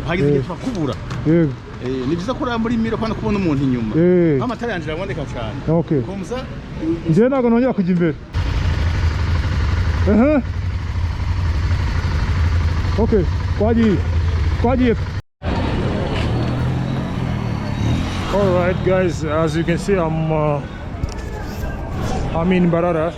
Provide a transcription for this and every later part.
hagize igihe twakubura ni byiza ko muri miro kandi kubona umuntu inyuma amatara yanjye araboneka cyane komza njye ntabwo nongera kujya imbere okay twagiye all right guys, as you can see I'm in Mbarara.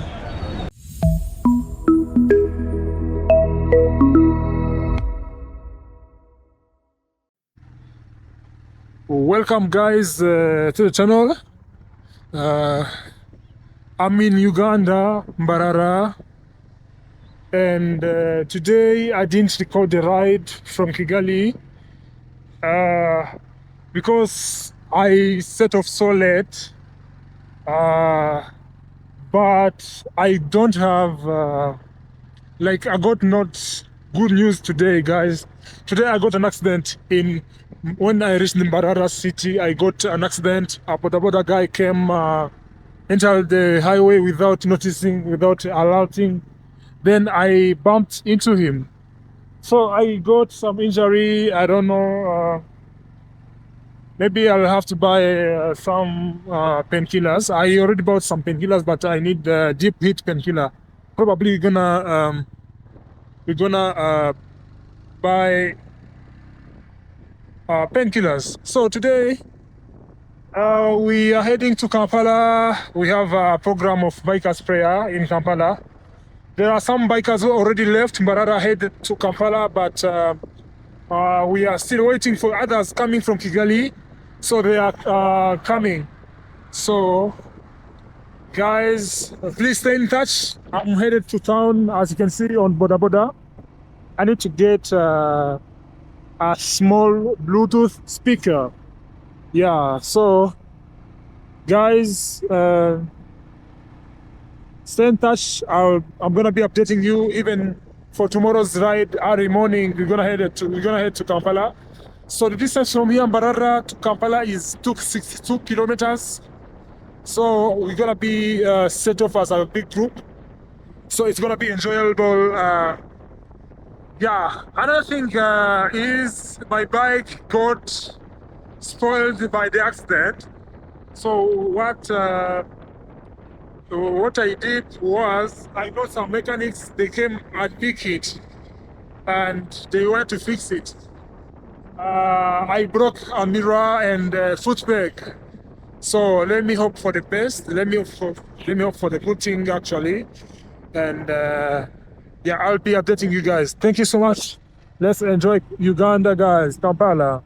Welcome guys to the channel. I'm in Uganda, Mbarara, and today I didn't record the ride from Kigali because I set off so late, but I don't have I got not good news today guys. Today I got an accident when I reached the Mbarara city. I got an accident. A boda guy came entered the highway without noticing, without alerting. Then I bumped into him. So I got some injury. I don't know. Maybe I'll have to buy some painkillers. I already bought some painkillers, but I need deep heat painkiller. Probably we're gonna buy painkillers. So today we are heading to Kampala. We have a program of bikers prayer in Kampala. There are some bikers who already left Mbarara, headed to Kampala, but we are still waiting for others coming from Kigali. So they are coming. So guys, please stay in touch. I'm headed to town, as you can see on Boda. I need to get a small Bluetooth speaker. Yeah, so guys, stay in touch. I'm gonna be updating you even for tomorrow's ride. Early morning, we're gonna head to Kampala. So the distance from here, Mbarara to Kampala, is 262 kilometers. So we're gonna be set off as a big group. So it's gonna be enjoyable. Yeah, another thing is my bike got spoiled by the accident. So what I did was I got some mechanics. They came and picked it, and they went to fix it. I broke a mirror and foot brake. So let me hope for the best. Let me hope for the good thing actually, and yeah, I'll be updating you guys. Thank you so much. Let's enjoy Uganda, guys. Kampala.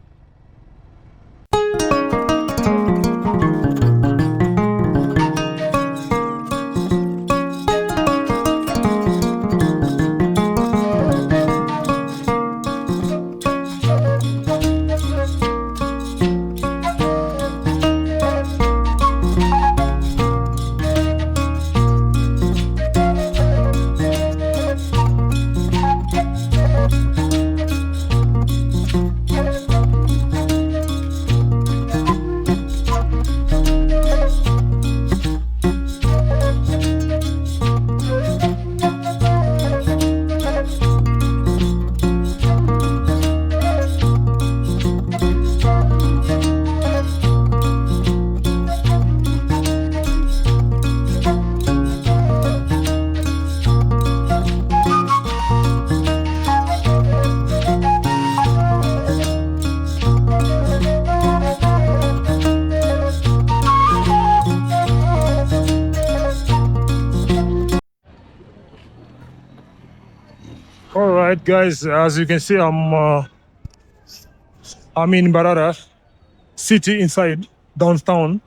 All right, guys, as you can see, I'm in Mbarara city inside downtown,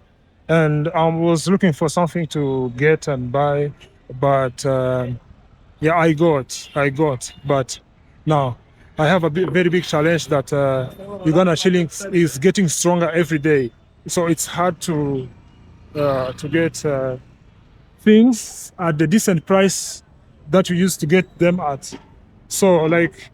and I was looking for something to get and buy, but yeah, I got, but now I have a very big challenge that Uganda shillings is getting stronger every day, so it's hard to get things at the decent price that you used to get them at. So like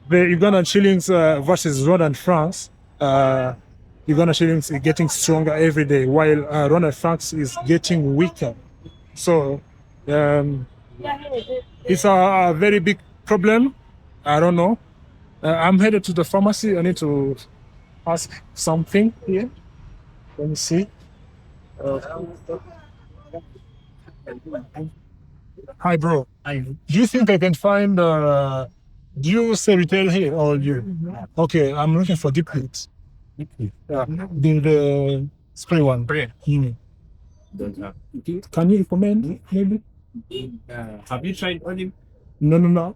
the Ugandan shillings versus Rwanda and francs, Ugandan shillings is getting stronger every day, while Rwanda francs is getting weaker. So it's a very big problem. I don't know. I'm headed to the pharmacy. I need to ask something here. Let me see. Uh, Hi, bro. Do you think I can find? Do you say retail here or you? Okay, I'm looking for deep heat. Yeah, the spray one. Spray. Can you recommend maybe? Have you tried Olive? No.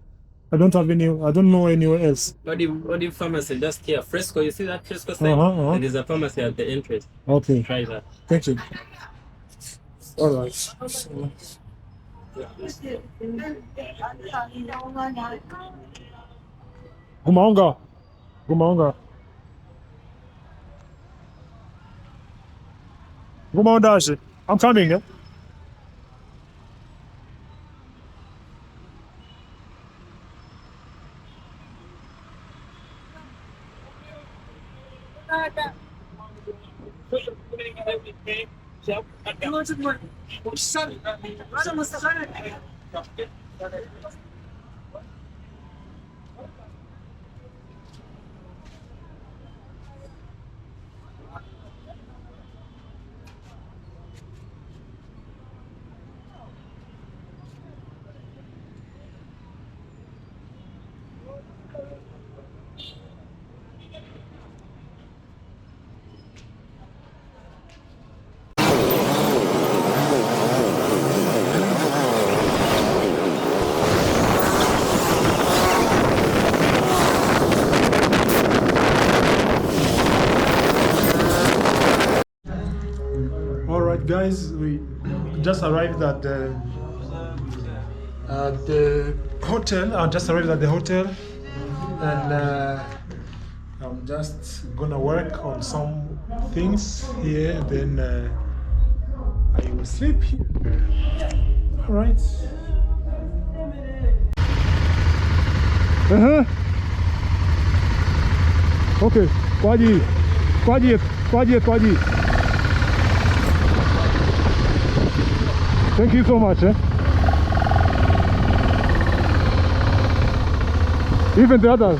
I don't have any. I don't know anywhere else. Olive pharmacy just here. Fresco, you see that Fresco sign? And there's a pharmacy at the entrance. Okay. Try that. Thank you. All right. Gumaonga. Gumaonga. Gumaonga. I'm coming. Yeah? All right, guys, we just arrived at the hotel. I just arrived at the hotel, and I'm just gonna work on some things here. Then I will sleep here. All right. Okay. Kwadzi. Thank you so much. Even the others.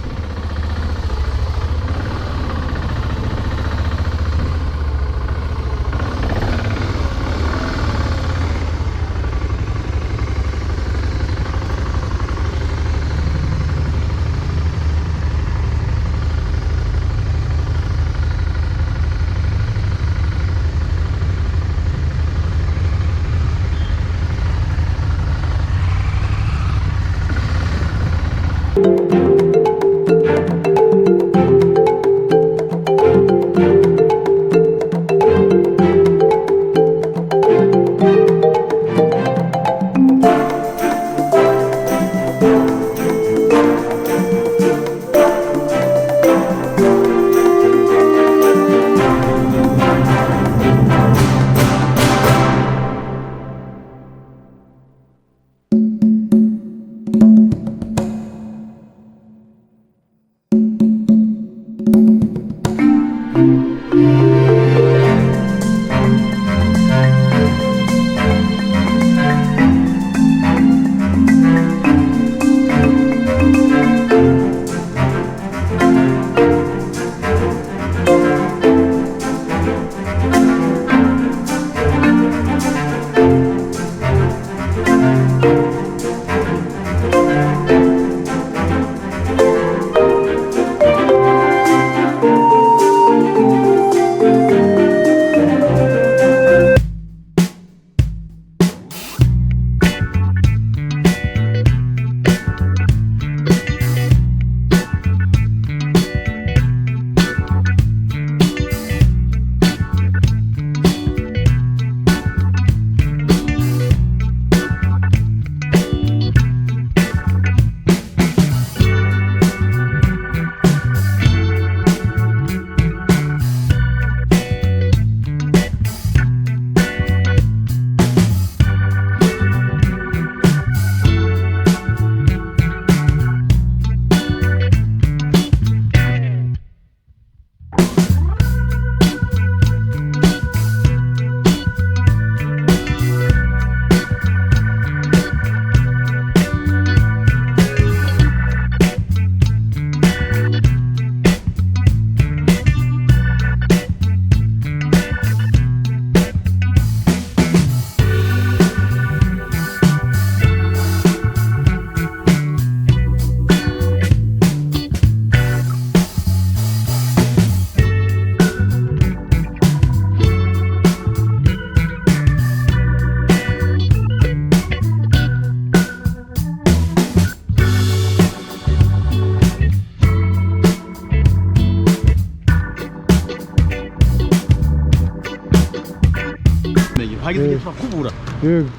hagize igihe turakubura. Yego.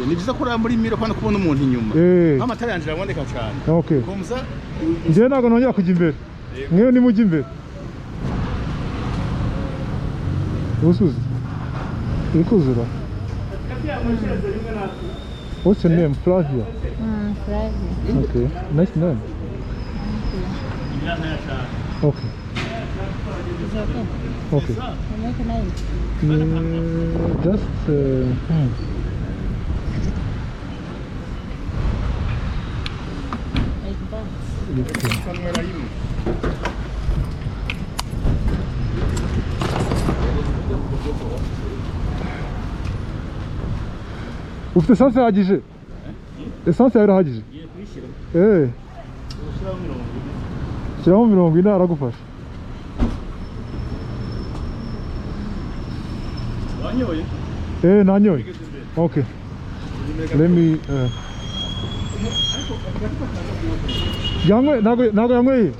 Ni byiza ko muri miro kandi kubona umuntu inyuma. Amatara yanjye araboneka cyane. Okay. Komza njye ntabwo nongera kujya imbere. Mwewe nimujya imbere. Usuze. Iri kuzura. What's your name? Flavia? Flavia. Okay. Nice name. Okay. Is it okay? Okay. Make a name. Just ufite esanse ihagije? Esanse yawe irahagije? Shyiraho 40 aragufasha. wanyoye? Nanyoye. Okay. Let me ntabwo yanyweye.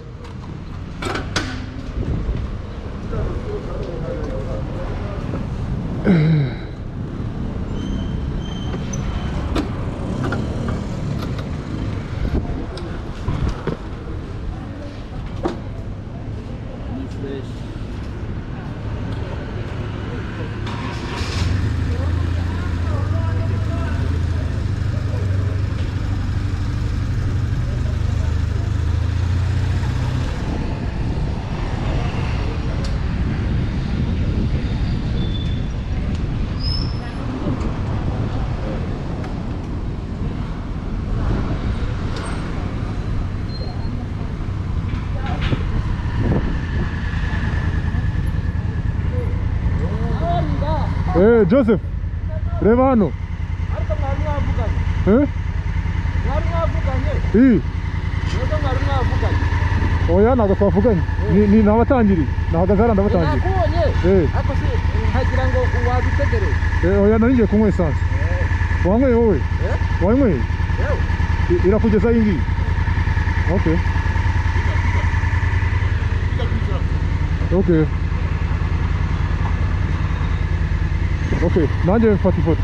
Joseph, reba hano. Ariko mwari mwavuganye. Mwari mwavuganye. Yego mwari mwavuganye. Oya ntabwo twavuganye. Ni nabatangiriye. Nahagaze hano ndabatangiriye. Nakubonye. Ariko se nkagira ngo wabitegereze. Oya nari ngiye kunywa esanse. Wanyweye wowe? Wanyweye? Yewe. Irakugeza iyi ngiyi. Okay. Okay. Okay, nanjye mfata ifoto.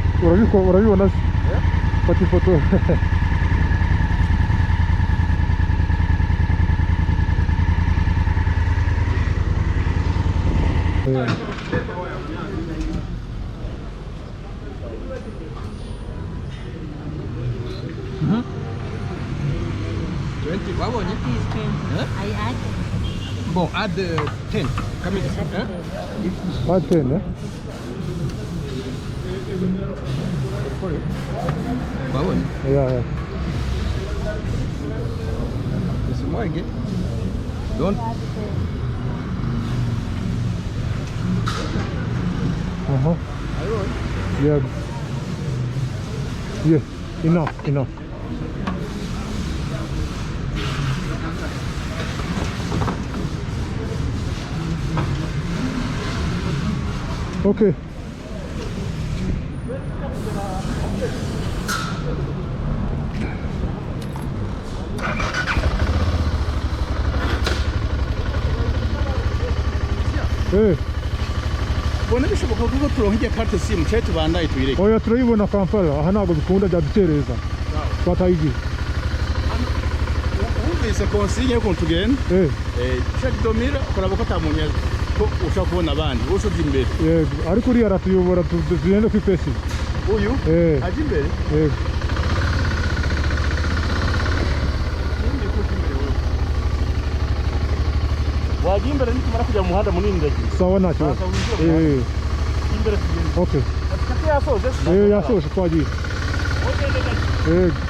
Urabibona se? Fata ifoto. Wabonye? I add. Bon, add 10. Come in. Add 10, eh? Wabonye? Yeah. It's more again. Don't. Yeah. Yeah. Enough. Okay. Bona bishoboka ko turonke carte SIM cyo tubanda itwireke. Oya turayibona Kampala, aha ntabwo bikunda byadutereza. Twatayigiye. Wumvise consigne yo kuntugenda? Chaque domira kuraba ko tamunya ko ushaka kubona abandi, ushoje imbere. Yego, ariko uri aratuyobora tugende ku pesi. Uyu? Aje imbere? Yego. Wagiye imbere nitumara kujya mu muhanda munini ndaki. Sawa nta kibazo. Imbere tugende. Okay. Kati yasoje? Yasoje twagiye. Okay. Yego.